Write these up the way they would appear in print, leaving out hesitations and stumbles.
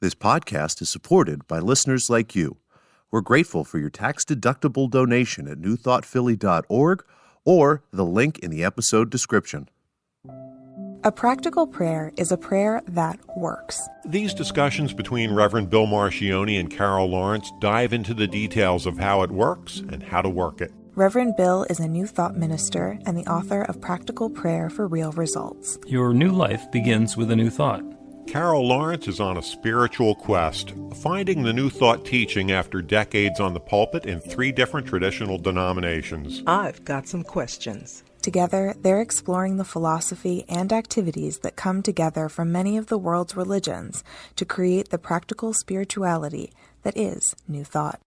This podcast is supported by listeners like you. We're grateful for your tax-deductible donation at newthoughtphilly.org or the link in the episode description. A practical prayer is a prayer that works. These discussions between Reverend Bill Marchioni and Carol Lawrence dive into the details of how it works and how to work it. Reverend Bill is a New Thought minister and the author of Practical Prayer for Real Results. Your new life begins with a new thought. Carol Lawrence is on a spiritual quest, finding the New Thought teaching after decades on the pulpit in 3 different traditional denominations. I've got some questions. Together, they're exploring the philosophy and activities that come together from many of the world's religions to create the practical spirituality that is New Thought.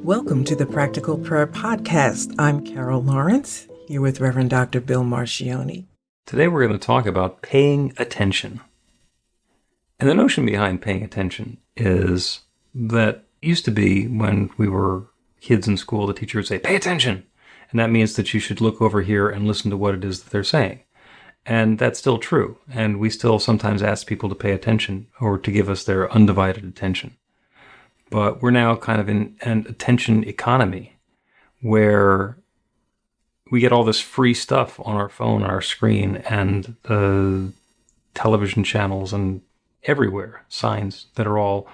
Welcome to the Practical Prayer Podcast. I'm Carol Lawrence, here with Reverend Dr. Bill Marchioni. Today we're going to talk about paying attention. And the notion behind paying attention is that it used to be when we were kids in school, the teacher would say, pay attention. And that means that you should look over here and listen to what it is that they're saying. And that's still true. And we still sometimes ask people to pay attention or to give us their undivided attention. But we're now kind of in an attention economy where we get all this free stuff on our phone, our screen, and television channels and everywhere, signs that are all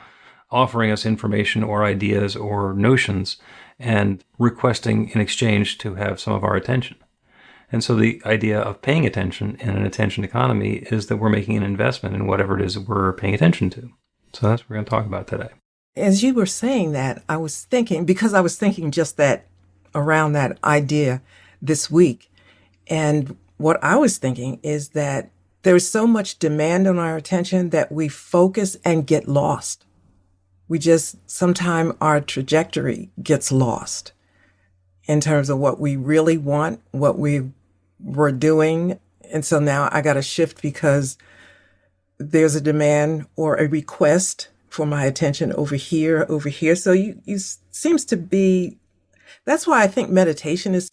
offering us information or ideas or notions and requesting in exchange to have some of our attention. And so the idea of paying attention in an attention economy is that we're making an investment in whatever it is that we're paying attention to. So that's what we're going to talk about today. As you were saying that, I was thinking just that around that idea this week. And what I was thinking is that there's so much demand on our attention that we focus and get lost. Sometimes our trajectory gets lost in terms of what we really want, what we were doing. And so now I got to shift because there's a demand or a request for my attention over here. So you seems to be, that's why I think meditation is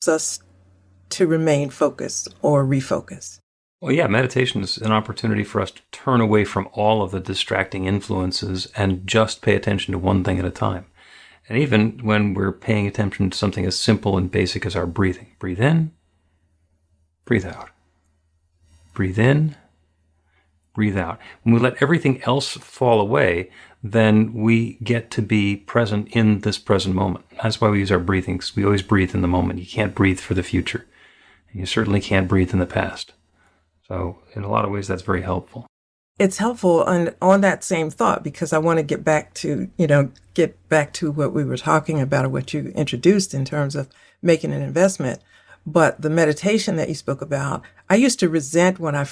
us to remain focused or refocus. Well, yeah, meditation is an opportunity for us to turn away from all of the distracting influences and just pay attention to one thing at a time. And even when we're paying attention to something as simple and basic as our breathing. Breathe in, breathe out. Breathe in, breathe out. When we let everything else fall away, then we get to be present in this present moment. That's why we use our breathing, because we always breathe in the moment. You can't breathe for the future. And you certainly can't breathe in the past. So in a lot of ways, that's very helpful. It's helpful on that same thought, because I want to get back to what we were talking about or what you introduced in terms of making an investment. But the meditation that you spoke about, I used to resent when I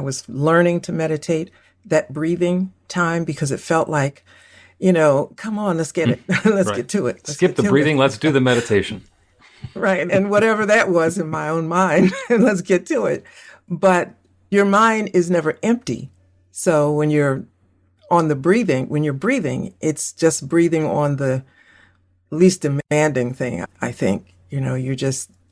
was learning to meditate, that breathing time, because it felt like, come on, let's get it. Let's get to it. Skip the breathing. Let's do the meditation. Right. And whatever that was in my own mind, let's get to it. But your mind is never empty. So when you're breathing, it's just breathing on the least demanding thing, I think.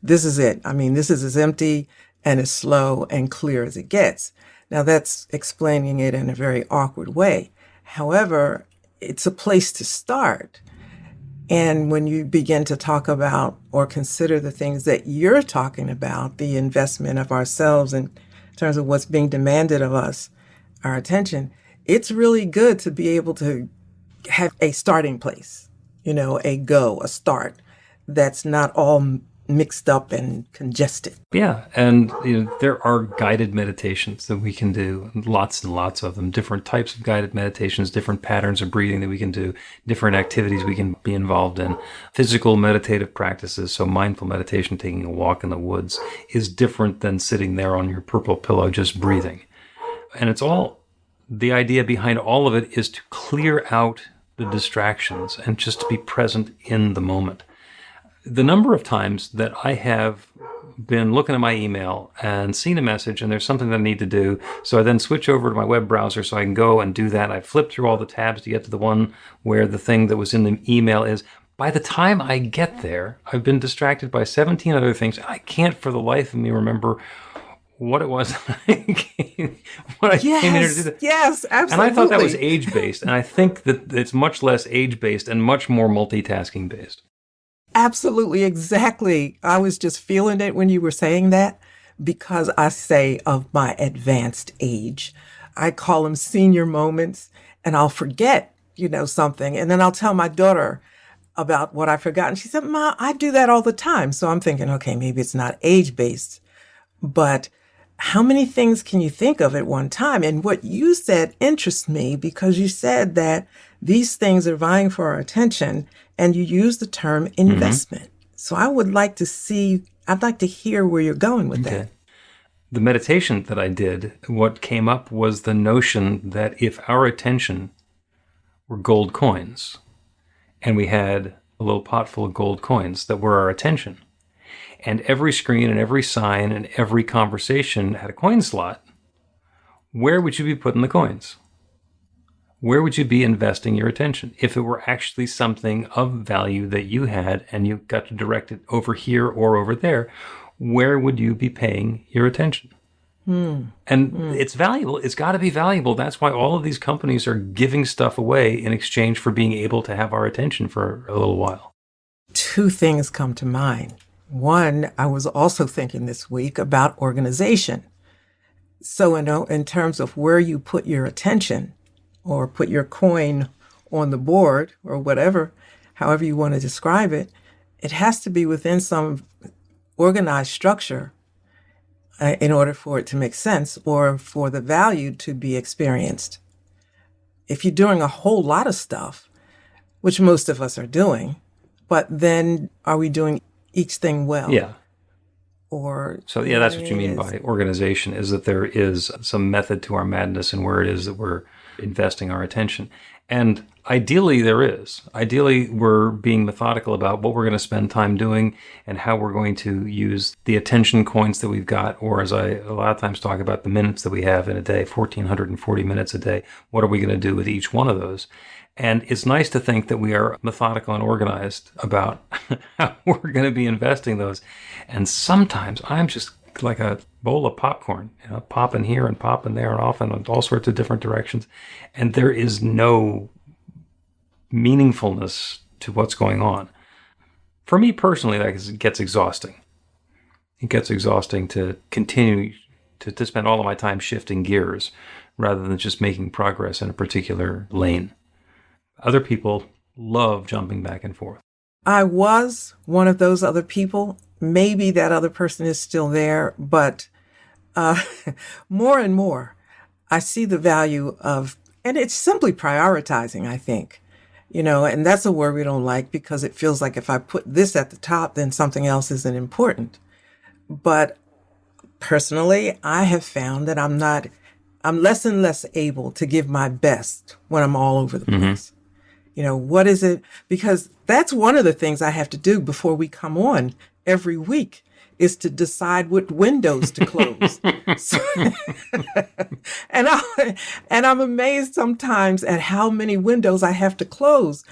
This is it. This is as empty and as slow and clear as it gets. Now, that's explaining it in a very awkward way. However, it's a place to start. And when you begin to talk about or consider the things that you're talking about, the investment of ourselves in terms of what's being demanded of us, our attention, it's really good to be able to have a starting place, a start that's not all mixed up and congested. Yeah, and there are guided meditations that we can do, lots and lots of them, different types of guided meditations, different patterns of breathing that we can do, different activities we can be involved in, physical meditative practices. So mindful meditation, taking a walk in the woods, is different than sitting there on your purple pillow just breathing. And the idea behind all of it is to clear out the distractions and just to be present in the moment. The number of times that I have been looking at my email and seen a message and there's something that I need to do. So I then switch over to my web browser so I can go and do that. I flip through all the tabs to get to the one where the thing that was in the email is. By the time I get there, I've been distracted by 17 other things. I can't for the life of me remember what it was when I came in here to do that. Yes, absolutely. And I thought that was age-based, and I think that it's much less age-based and much more multitasking-based. Absolutely, exactly. I was just feeling it when you were saying that because I say of my advanced age. I call them senior moments, and I'll forget, something, and then I'll tell my daughter about what I forgot. And she said, Ma, I do that all the time. So I'm thinking, okay, maybe it's not age-based, but how many things can you think of at one time? And what you said interests me because you said that these things are vying for our attention and you use the term investment. So I'd like to hear where you're going with that. The meditation that I did, what came up was the notion that if our attention were gold coins and we had a little pot full of gold coins that were our attention, and every screen and every sign and every conversation had a coin slot, where would you be putting the coins? Where would you be investing your attention? If it were actually something of value that you had and you got to direct it over here or over there, where would you be paying your attention? It's valuable. It's got to be valuable. That's why all of these companies are giving stuff away in exchange for being able to have our attention for a little while. Two things come to mind. One, I was also thinking this week about organization. So in terms of where you put your attention or put your coin on the board or whatever, however you want to describe it, it has to be within some organized structure in order for it to make sense or for the value to be experienced. If you're doing a whole lot of stuff, which most of us are doing, but then are we doing each thing well? Yeah. So that's what you mean by organization, is that there is some method to our madness and where it is that we're investing our attention. And ideally there is. Ideally we're being methodical about what we're going to spend time doing and how we're going to use the attention coins that we've got, or as I a lot of times talk about, the minutes that we have in a day, 1,440 minutes a day. What are we going to do with each one of those? And it's nice to think that we are methodical and organized about how we're going to be investing those. And sometimes I'm just like a bowl of popcorn, popping here and popping there and off in all sorts of different directions. And there is no meaningfulness to what's going on. For me personally, that gets exhausting. It gets exhausting to continue to spend all of my time shifting gears rather than just making progress in a particular lane. Other people love jumping back and forth. I was one of those other people. Maybe that other person is still there, but more and more, I see the value of, and it's simply prioritizing, I think, and that's a word we don't like because it feels like if I put this at the top, then something else isn't important. But personally, I have found that I'm less and less able to give my best when I'm all over the place. What is it? Because that's one of the things I have to do before we come on every week is to decide what windows to close. And I'm amazed sometimes at how many windows I have to close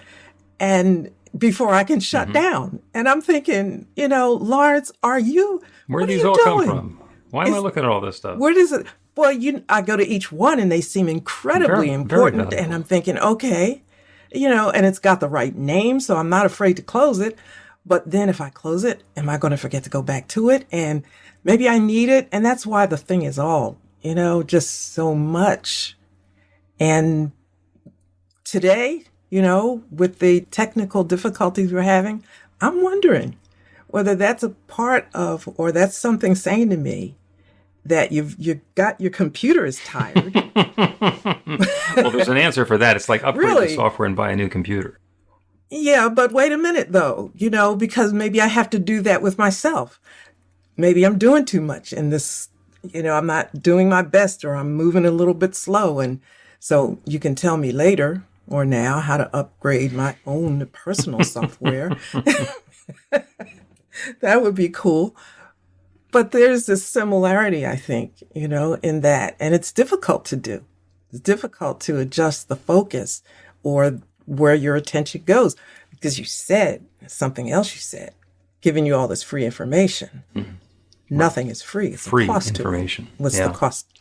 and before I can shut down. And I'm thinking, Lawrence, where do these all come from? Why am I looking at all this stuff? Where does it? Well, I go to each one and they seem incredibly important. Very and I'm thinking, okay, and it's got the right name, so I'm not afraid to close it. But then if I close it, am I going to forget to go back to it? And maybe I need it. And that's why the thing is all, just so much. And today, with the technical difficulties we're having, I'm wondering whether that's a part of, or that's something saying to me that you got your computer is tired. Well, there's an answer for that. It's like upgrade the software and buy a new computer. Yeah, but wait a minute, though, because maybe I have to do that with myself. Maybe I'm doing too much in this, I'm not doing my best or I'm moving a little bit slow. And so you can tell me later or now how to upgrade my own personal software. That would be cool. But there's this similarity, I think, in that, and it's difficult to do. It's difficult to adjust the focus or where your attention goes, because you said something else. You said, giving you all this free information. Mm-hmm. Nothing is free. It's free a cost information. To it. What's the cost?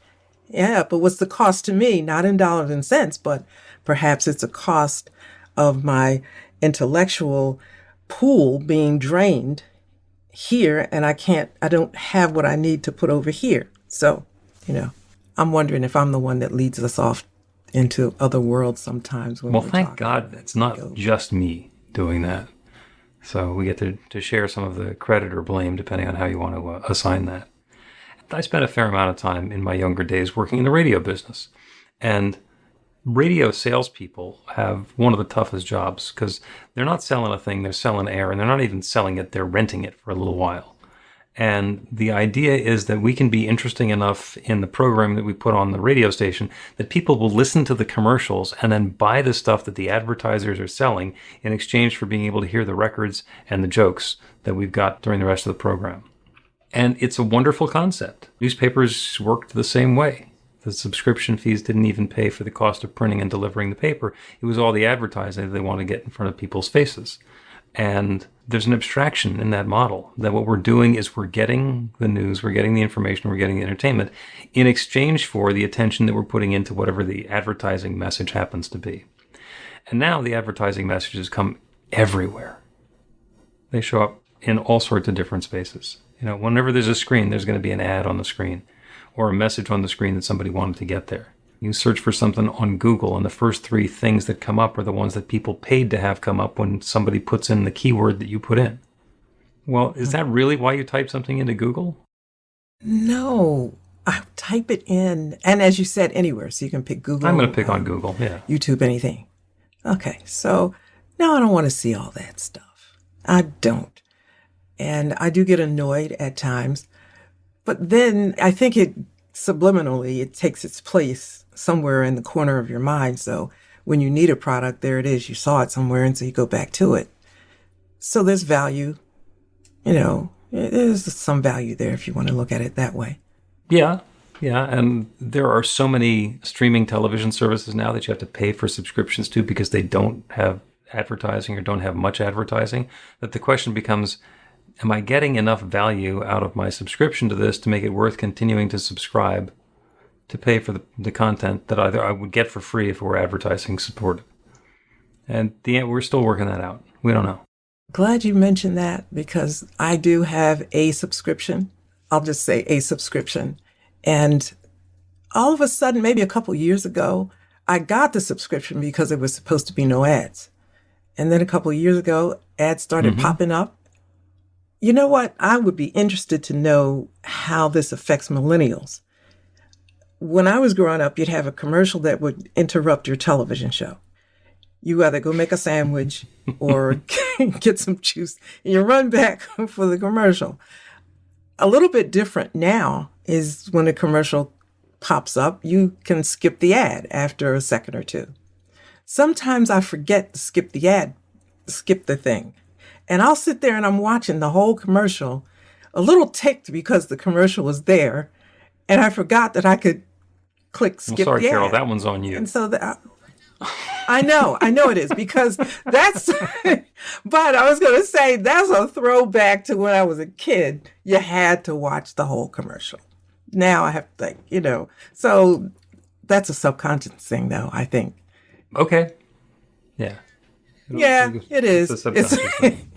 Yeah, but what's the cost to me? Not in dollars and cents, but perhaps it's a cost of my intellectual pool being drained here, and I don't have what I need to put over here. So, I'm wondering if I'm the one that leads us off into other worlds sometimes. Well, thank God it's not just me doing that. So we get to share some of the credit or blame, depending on how you want to assign that. I spent a fair amount of time in my younger days working in the radio business. And radio salespeople have one of the toughest jobs because they're not selling a thing, they're selling air, and they're not even selling it, they're renting it for a little while. And the idea is that we can be interesting enough in the program that we put on the radio station that people will listen to the commercials and then buy the stuff that the advertisers are selling in exchange for being able to hear the records and the jokes that we've got during the rest of the program. And it's a wonderful concept. Newspapers worked the same way. The subscription fees didn't even pay for the cost of printing and delivering the paper. It was all the advertising that they want to get in front of people's faces. And there's an abstraction in that model that what we're doing is we're getting the news, we're getting the information, we're getting the entertainment in exchange for the attention that we're putting into whatever the advertising message happens to be. And now the advertising messages come everywhere. They show up in all sorts of different spaces. Whenever there's a screen, there's going to be an ad on the screen or a message on the screen that somebody wanted to get there. You search for something on Google, and the first 3 things that come up are the ones that people paid to have come up when somebody puts in the keyword that you put in. Well, is that really why you type something into Google? No, I type it in, and as you said, anywhere. So you can pick Google. I'm going to pick on Google, yeah. YouTube, anything. Okay, so now I don't want to see all that stuff. I don't. And I do get annoyed at times. But then I think it takes its place somewhere in the corner of your mind. So when you need a product, there it is. You saw it somewhere, and so you go back to it. So there's value. There's some value there if you want to look at it that way. Yeah. And there are so many streaming television services now that you have to pay for subscriptions to because they don't have advertising or don't have much advertising, that the question becomes, am I getting enough value out of my subscription to this to make it worth continuing to subscribe to pay for the content that either I would get for free if it were advertising supported? And we're still working that out. We don't know. Glad you mentioned that because I do have a subscription. I'll just say a subscription. And all of a sudden, maybe a couple years ago, I got the subscription because it was supposed to be no ads. And then a couple of years ago, ads started popping up. You know what? I would be interested to know how this affects millennials. When I was growing up, you'd have a commercial that would interrupt your television show. You either go make a sandwich or get some juice, and you run back for the commercial. A little bit different now is when a commercial pops up, you can skip the ad after a second or two. Sometimes I forget to skip the ad, skip the thing. And I'll sit there and I'm watching the whole commercial, a little ticked because the commercial was there, and I forgot that I could click skip the ad. Sorry, Carol, that one's on you. And so I know it is because that's, but I was going to say that's a throwback to when I was a kid. You had to watch the whole commercial. Now I have to think, so that's a subconscious thing though, I think. Okay. Yeah. Yeah, it is. It's a subconscious thing.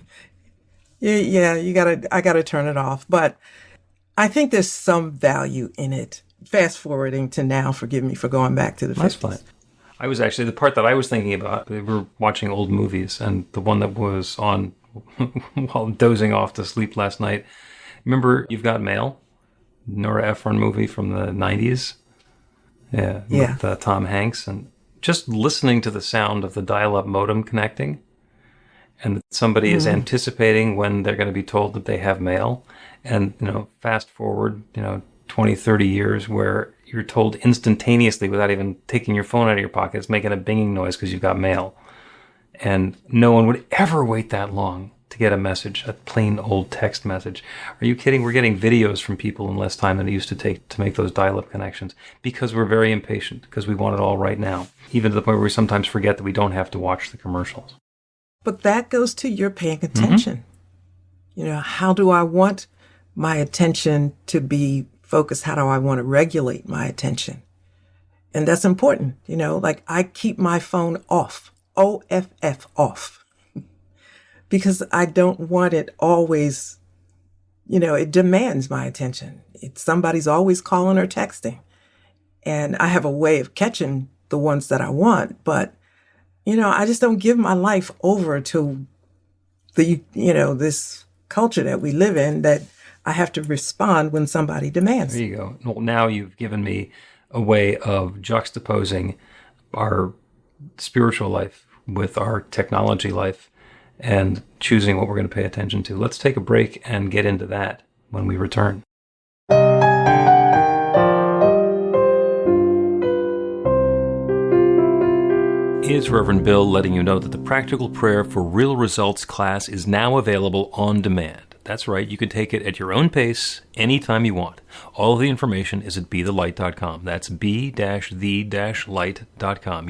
Yeah, I gotta turn it off. But I think there's some value in it. Fast forwarding to now, forgive me for going back to the 50s. That's fine. I was actually, the part that I was thinking about, we were watching old movies, and the one that was on while dozing off to sleep last night. Remember You've Got Mail? Nora Ephron movie from the 90s? Yeah. With Tom Hanks. And just listening to the sound of the dial-up modem connecting, and that somebody is anticipating when they're going to be told that they have mail. And, fast forward, 20, 30 years where you're told instantaneously without even taking your phone out of your pocket. It's making a binging noise because you've got mail. And no one would ever wait that long to to get a message, a plain old text message. Are you kidding? We're getting videos from people in less time than it used to take to make those dial-up connections because we're very impatient, because we want it all right now, even to the point where we sometimes forget that we don't have to watch the commercials. But that goes to your paying attention. How do I want my attention to be focused? How do I want to regulate my attention? And that's important. Like I keep my phone off, OFF, off, because I don't want it always, it demands my attention. Somebody's always calling or texting. And I have a way of catching the ones that I want, but, I just don't give my life over to this culture that we live in that I have to respond when somebody demands. There you go. Well, now you've given me a way of juxtaposing our spiritual life with our technology life and choosing what we're going to pay attention to. Let's take a break and get into that when we return. It's Reverend Bill letting you know that the Practical Prayer for Real Results class is now available on demand. That's right, you can take it at your own pace, anytime you want. All of the information is at bethelight.com. That's b-the-light.com.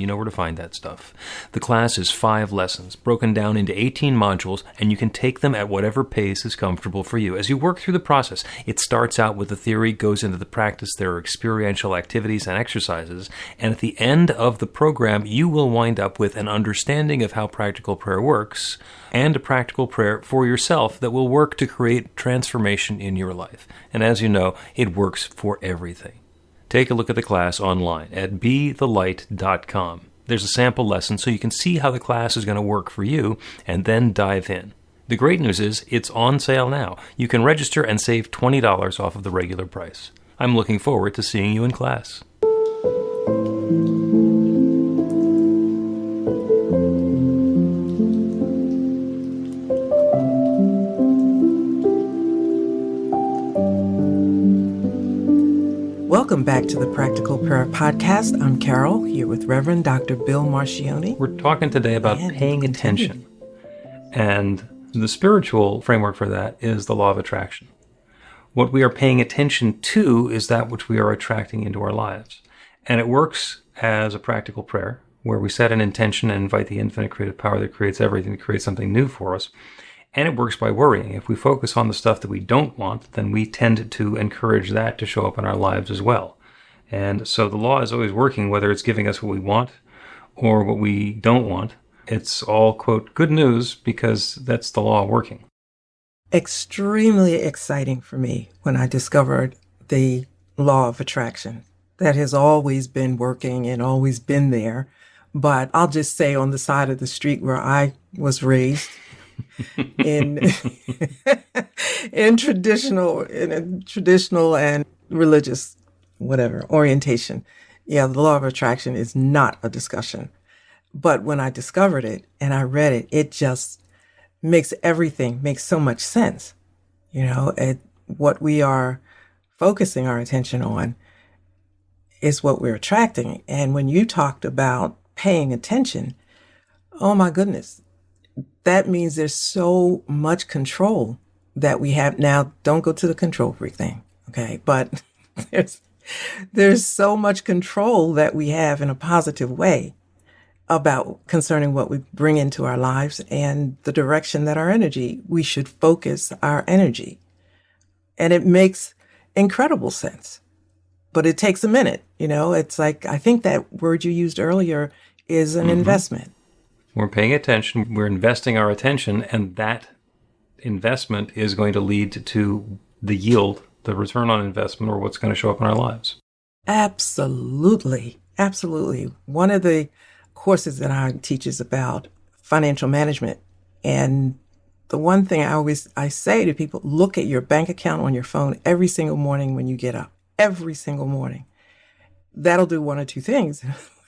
You know where to find that stuff. The class is 5 lessons, broken down into 18 modules, and you can take them at whatever pace is comfortable for you. As you work through the process, it starts out with the theory, goes into the practice, there are experiential activities and exercises, and at the end of the program, you will wind up with an understanding of how practical prayer works, and a practical prayer for yourself that will work to create transformation in your life. And as you know, it works for everything. Take a look at the class online at bethelight.com. There's a sample lesson so you can see how the class is going to work for you and then dive in. The great news is it's on sale now. You can register and save $20 off of the regular price. I'm looking forward to seeing you in class. Welcome back to the Practical Prayer Podcast. I'm Carol, here with Reverend Dr. Bill Marcioni. We're talking today about paying attention. And the spiritual framework for that is the law of attraction. What we are paying attention to is that which we are attracting into our lives. And it works as a practical prayer, where we set an intention and invite the infinite creative power that creates everything to create something new for us. And it works by worrying. If we focus on the stuff that we don't want, then we tend to encourage that to show up in our lives as well. And so the law is always working, whether it's giving us what we want or what we don't want. It's all, quote, good news, because that's the law working. Extremely exciting for me when I discovered the law of attraction. That has always been working and always been there. But I'll just say on the side of the street where I was raised, in traditional and religious orientation. Yeah, the law of attraction is not a discussion. But when I discovered it and I read it, it just makes so much sense. What we are focusing our attention on is what we're attracting. And when you talked about paying attention, oh my goodness, that means there's so much control that we have. Now, don't go to the control freak thing, okay? But there's so much control that we have in a positive way about concerning what we bring into our lives and the direction that we should focus our energy. And it makes incredible sense. But it takes a minute, It's like, I think that word you used earlier is an investment. We're paying attention, we're investing our attention, and that investment is going to lead to the yield, the return on investment, or what's going to show up in our lives. Absolutely. Absolutely. One of the courses that I teach is about financial management. And the one thing I say to people, look at your bank account on your phone every single morning when you get up, every single morning. That'll do one or two things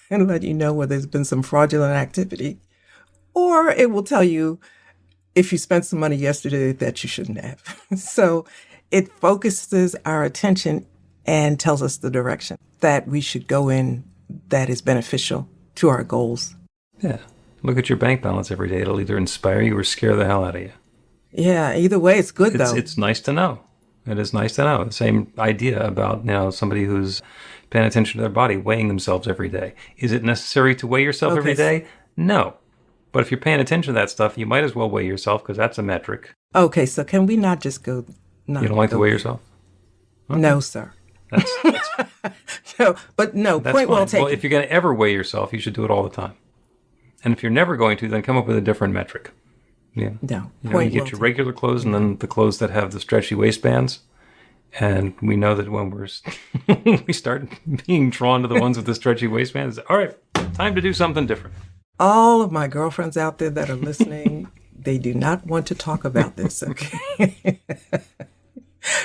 and let you know whether there's been some fraudulent activity. Or it will tell you if you spent some money yesterday that you shouldn't have. So it focuses our attention and tells us the direction that we should go in that is beneficial to our goals. Yeah. Look at your bank balance every day. It'll either inspire you or scare the hell out of you. Yeah, either way, it's good, though. It's nice to know. It is nice to know. The same idea about, somebody who's paying attention to their body, weighing themselves every day. Is it necessary to weigh yourself every day? No. But if you're paying attention to that stuff, you might as well weigh yourself because that's a metric. Okay, so can we not just go... You don't like to weigh yourself? Okay. No, sir. That's No, point fine. well taken. Well, if you're going to ever weigh yourself, you should do it all the time. And if you're never going to, then come up with a different metric. Yeah. No, you get your regular clothes and then the clothes that have the stretchy waistbands. And we know that when we start being drawn to the ones with the stretchy waistbands, all right, time to do something different. All of my girlfriends out there that are listening, they do not want to talk about this, okay?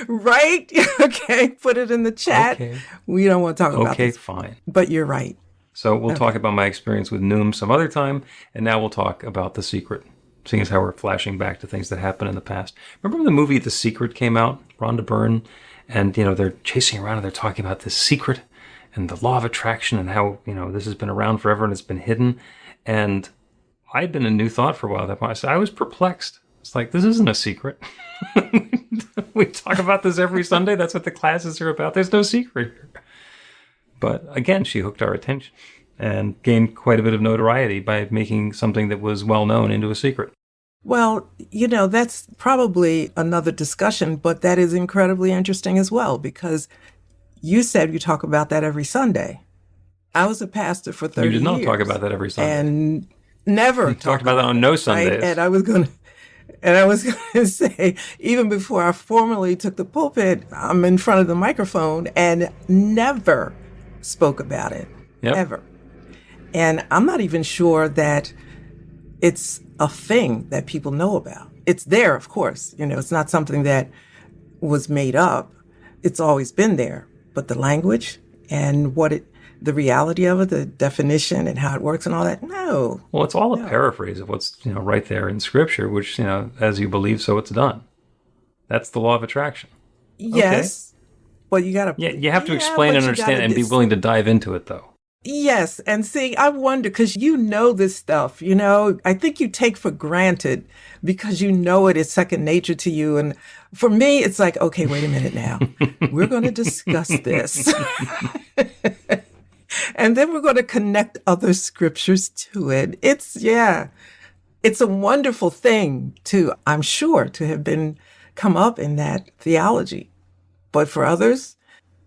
Right? Okay, put it in the chat. Okay. We don't want to talk about this. Okay, fine. But you're right. So we'll talk about my experience with Noom some other time, and now we'll talk about The Secret, seeing as how we're flashing back to things that happened in the past. Remember when the movie The Secret came out? Rhonda Byrne, and they're chasing around and they're talking about this secret and the law of attraction and how this has been around forever and it's been hidden. And I'd been in New Thought for a while at that point. So I was perplexed. It's like, this isn't a secret. We talk about this every Sunday. That's what the classes are about. There's no secret here. But again, she hooked our attention and gained quite a bit of notoriety by making something that was well known into a secret. Well, that's probably another discussion, but that is incredibly interesting as well, because you said you talk about that every Sunday. I was a pastor for 30 years. You did not talk about that every Sunday. And never you talked about that on no Sundays. Right? And I was going to say, even before I formally took the pulpit, I'm in front of the microphone and never spoke about it, ever. And I'm not even sure that it's a thing that people know about. It's there, of course. It's not something that was made up. It's always been there. But the language and the reality of it, the definition and how it works and all that, no. Well, it's all a paraphrase of what's, right there in Scripture, which, as you believe, so it's done. That's the law of attraction. Yes. Okay. Well, you got to... Yeah, you have to explain and understand and be willing to dive into it, though. Yes. And see, I wonder, because this stuff, I think you take for granted because it is second nature to you. And for me, it's like, okay, wait a minute now. We're going to discuss this. And then we're going to connect other scriptures to it. It's a wonderful thing I'm sure, to have come up in that theology. But for others,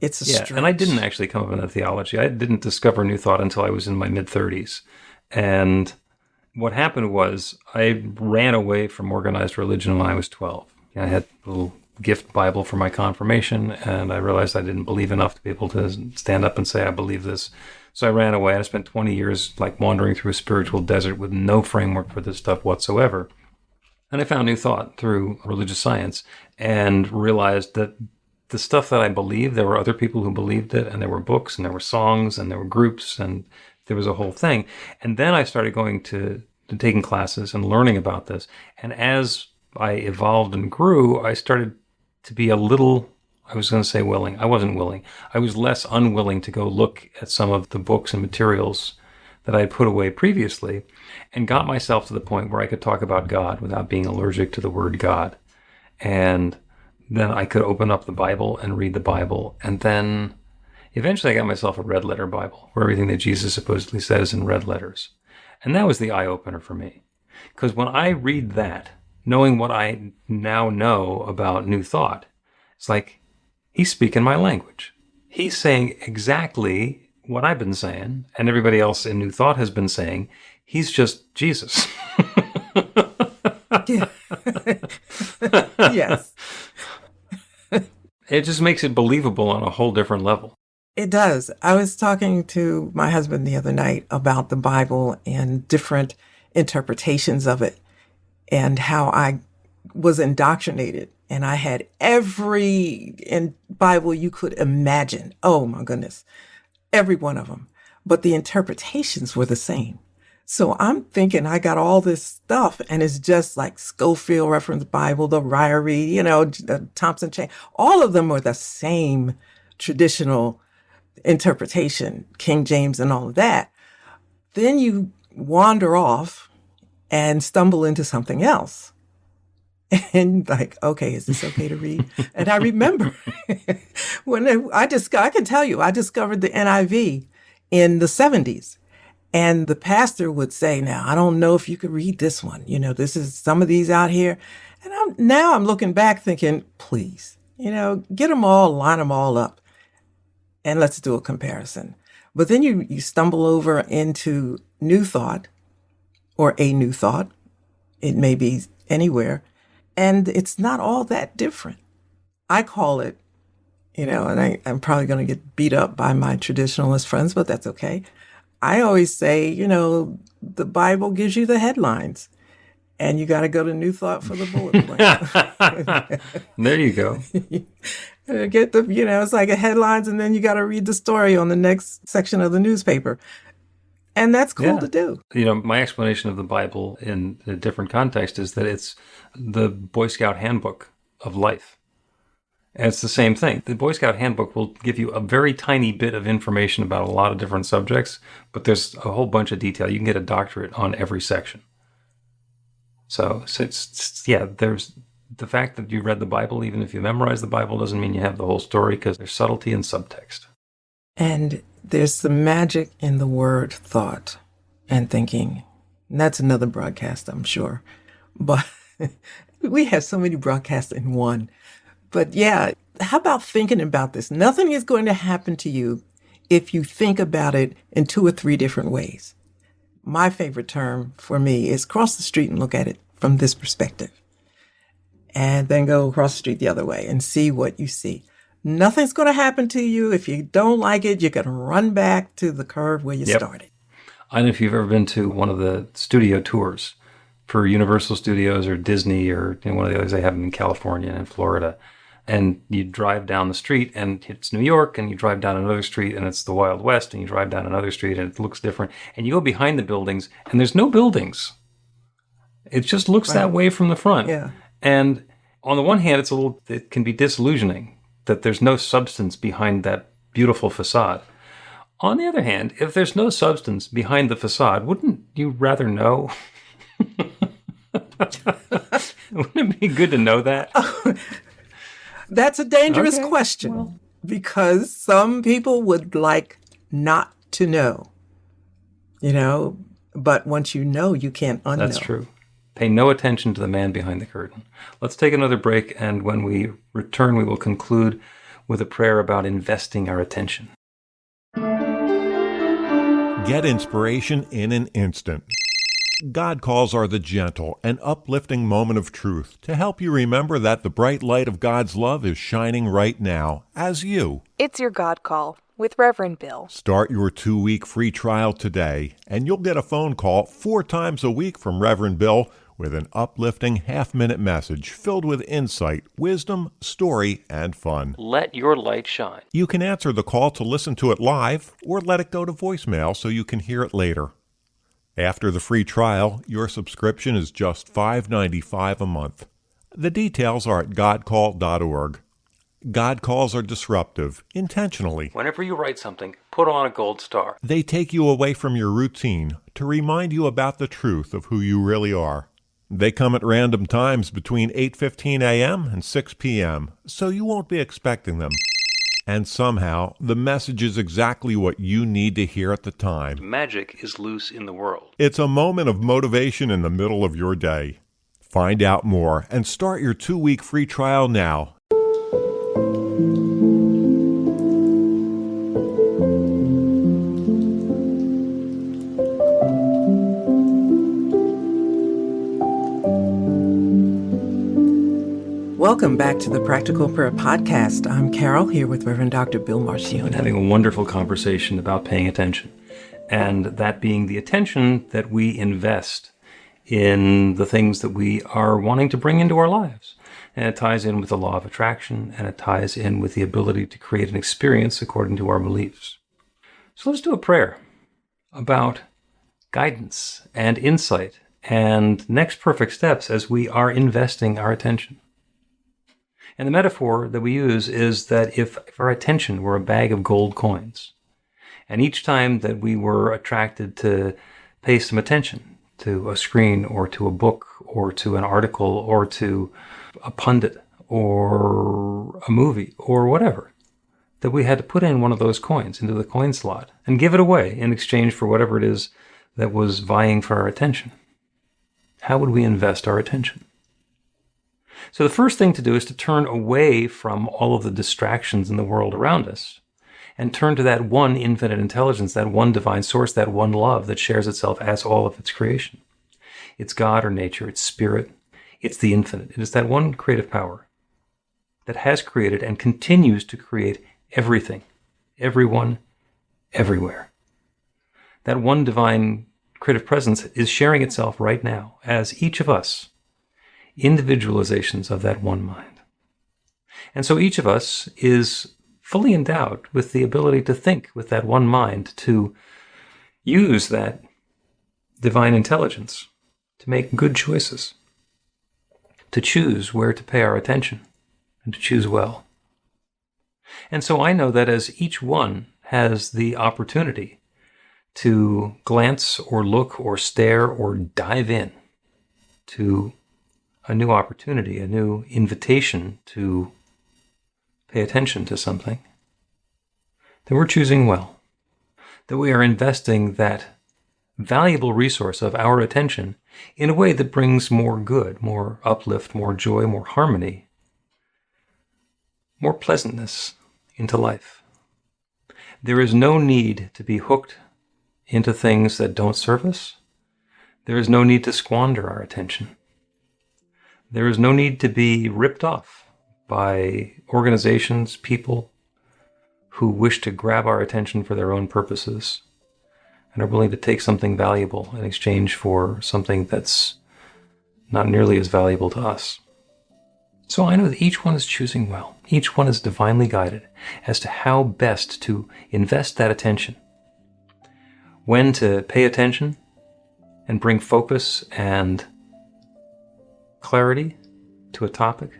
it's a stretch. And I didn't actually come up in that theology. I didn't discover New Thought until I was in my mid-30s. And what happened was I ran away from organized religion when I was 12. I had a little gift Bible for my confirmation, and I realized I didn't believe enough to be able to stand up and say, I believe this. So I ran away, and I spent 20 years wandering through a spiritual desert with no framework for this stuff whatsoever. And I found New Thought through religious science and realized that the stuff that I believed, there were other people who believed it, and there were books, and there were songs, and there were groups, and there was a whole thing. And then I started going to taking classes and learning about this. And as I evolved and grew, I started to be a little, I was going to say willing. I wasn't willing. I was less unwilling to go look at some of the books and materials that I had put away previously, and got myself to the point where I could talk about God without being allergic to the word God. And then I could open up the Bible and read the Bible. And then eventually I got myself a red letter Bible where everything that Jesus supposedly said is in red letters. And that was the eye-opener for me. Because when I read that, knowing what I now know about New Thought, it's like, he's speaking my language. He's saying exactly what I've been saying, and everybody else in New Thought has been saying. He's just Jesus. Yes. It just makes it believable on a whole different level. It does. I was talking to my husband the other night about the Bible and different interpretations of it and how I was indoctrinated. And I had every Bible you could imagine. Oh, my goodness. Every one of them. But the interpretations were the same. So I'm thinking I got all this stuff, and it's just like Schofield Reference Bible, the Ryrie, the Thompson Chain. All of them are the same traditional interpretation, King James and all of that. Then you wander off and stumble into something else. And like, okay, is this okay to read? And I remember I can tell you, I discovered the NIV in the 70s. And the pastor would say, now, I don't know if you could read this one. This is some of these out here. And now I'm looking back thinking, please, get them all, line them all up, and let's do a comparison. But then you stumble over into New Thought or A New Thought. It may be anywhere. And it's not all that different. I call it, and I'm probably going to get beat up by my traditionalist friends, but that's okay. I always say, the Bible gives you the headlines, and you got to go to New Thought for the bullet point. There you go. Get it's like a headlines, and then you got to read the story on the next section of the newspaper. And that's cool to do. My explanation of the Bible in a different context is that it's the Boy Scout handbook of life. And it's the same thing. The Boy Scout handbook will give you a very tiny bit of information about a lot of different subjects, but there's a whole bunch of detail. You can get a doctorate on every section. So it's there's the fact that you read the Bible, even if you memorize the Bible, doesn't mean you have the whole story, because there's subtlety and subtext. And there's some magic in the word thought and thinking. And that's another broadcast, I'm sure. But we have so many broadcasts in one. But yeah, how about thinking about this? Nothing is going to happen to you if you think about it in 2 or 3 different ways. My favorite term for me is cross the street and look at it from this perspective. And then go across the street the other way and see what you see. Nothing's going to happen to you. If you don't like it, you're going to run back to the curve where you started. I don't know if you've ever been to one of the studio tours for Universal Studios or Disney or one of the others they have in California and Florida. And you drive down the street and it's New York, and you drive down another street and it's the Wild West, and you drive down another street and it looks different. And you go behind the buildings and there's no buildings. It just looks that way from the front. Yeah. And on the one hand, it can be disillusioning that there's no substance behind that beautiful facade. On the other hand, if there's no substance behind the facade, wouldn't you rather know? Wouldn't it be good to know that? That's a dangerous question, because some people would like not to know, but once you know, you can't unknow. That's true. Pay no attention to the man behind the curtain. Let's take another break, and when we return, we will conclude with a prayer about investing our attention. Get inspiration in an instant. God calls are the gentle and uplifting moment of truth to help you remember that the bright light of God's love is shining right now as you. It's your God Call with Reverend Bill. Start your 2-week free trial today, and you'll get a phone call 4 times a week from Reverend Bill with an uplifting half-minute message filled with insight, wisdom, story, and fun. Let your light shine. You can answer the call to listen to it live or let it go to voicemail so you can hear it later. After the free trial, your subscription is just $5.95 a month. The details are at godcall.org. God calls are disruptive, intentionally. Whenever you write something, put on a gold star. They take you away from your routine to remind you about the truth of who you really are. They come at random times between 8:15 a.m. and 6 p.m., so you won't be expecting them. And somehow, the message is exactly what you need to hear at the time. Magic is loose in the world. It's a moment of motivation in the middle of your day. Find out more and start your 2-week free trial now. Welcome back to the Practical Prayer Podcast. I'm Carol, here with Reverend Dr. Bill Marcioni. And having a wonderful conversation about paying attention, and that being the attention that we invest in the things that we are wanting to bring into our lives. And it ties in with the law of attraction, and it ties in with the ability to create an experience according to our beliefs. So let's do a prayer about guidance and insight and next perfect steps as we are investing our attention. And the metaphor that we use is that if our attention were a bag of gold coins, and each time that we were attracted to pay some attention to a screen or to a book or to an article or to a pundit or a movie or whatever, that we had to put in one of those coins into the coin slot and give it away in exchange for whatever it is that was vying for our attention. How would we invest our attention? So the first thing to do is to turn away from all of the distractions in the world around us and turn to that one infinite intelligence, that one divine source, that one love that shares itself as all of its creation. It's God or nature, it's spirit, it's the infinite. It is that one creative power that has created and continues to create everything, everyone, everywhere. That one divine creative presence is sharing itself right now as each of us, individualizations of that one mind. And so each of us is fully endowed with the ability to think with that one mind, to use that divine intelligence to make good choices, to choose where to pay our attention, and to choose well. And so I know that as each one has the opportunity to glance or look or stare or dive in to a new opportunity, a new invitation to pay attention to something, that we're choosing well, that we are investing that valuable resource of our attention in a way that brings more good, more uplift, more joy, more harmony, more pleasantness into life. There is no need to be hooked into things that don't serve us. There is no need to squander our attention. There is no need to be ripped off by organizations, people who wish to grab our attention for their own purposes and are willing to take something valuable in exchange for something that's not nearly as valuable to us. So I know that each one is choosing well. Each one is divinely guided as to how best to invest that attention, when to pay attention and bring focus and clarity to a topic,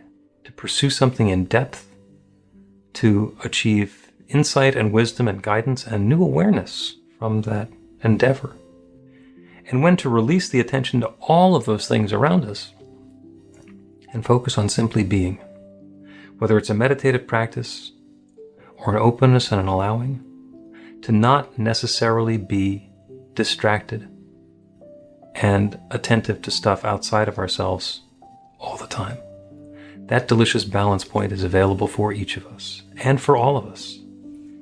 to pursue something in depth, to achieve insight and wisdom and guidance and new awareness from that endeavor, and when to release the attention to all of those things around us and focus on simply being, whether it's a meditative practice or an openness and an allowing, to not necessarily be distracted and attentive to stuff outside of ourselves all the time. That delicious balance point is available for each of us and for all of us.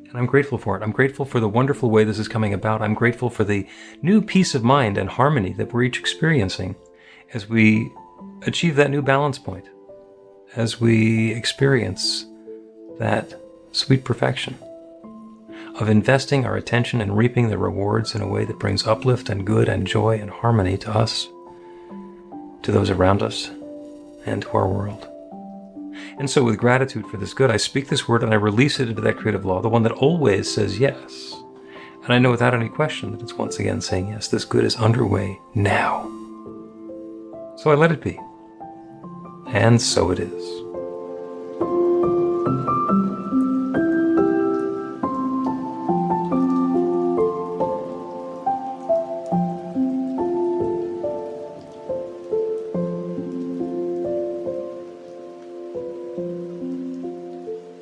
And I'm grateful for it. I'm grateful for the wonderful way this is coming about. I'm grateful for the new peace of mind and harmony that we're each experiencing as we achieve that new balance point, as we experience that sweet perfection of investing our attention and reaping the rewards in a way that brings uplift and good and joy and harmony to us, to those around us, and to our world. And so with gratitude for this good, I speak this word and I release it into that creative law, the one that always says yes. And I know without any question that it's once again saying yes. This good is underway now. So I let it be. And so it is.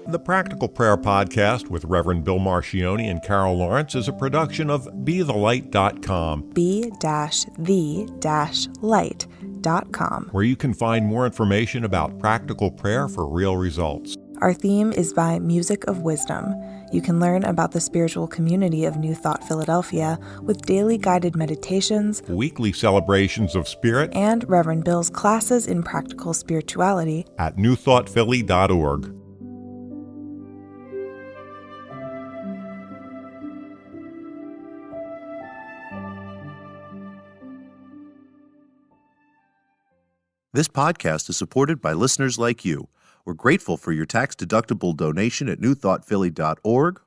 The Practical Prayer Podcast with Reverend Bill Marcioni and Carol Lawrence is a production of BeTheLight.com. be-the-light.com, where you can find more information about practical prayer for real results. Our theme is by Music of Wisdom. You can learn about the spiritual community of New Thought Philadelphia with daily guided meditations, Weekly celebrations of spirit, and Reverend Bill's classes in practical spirituality at newthoughtphilly.org. This podcast is supported by listeners like you. We're grateful for your tax-deductible donation at newthoughtphilly.org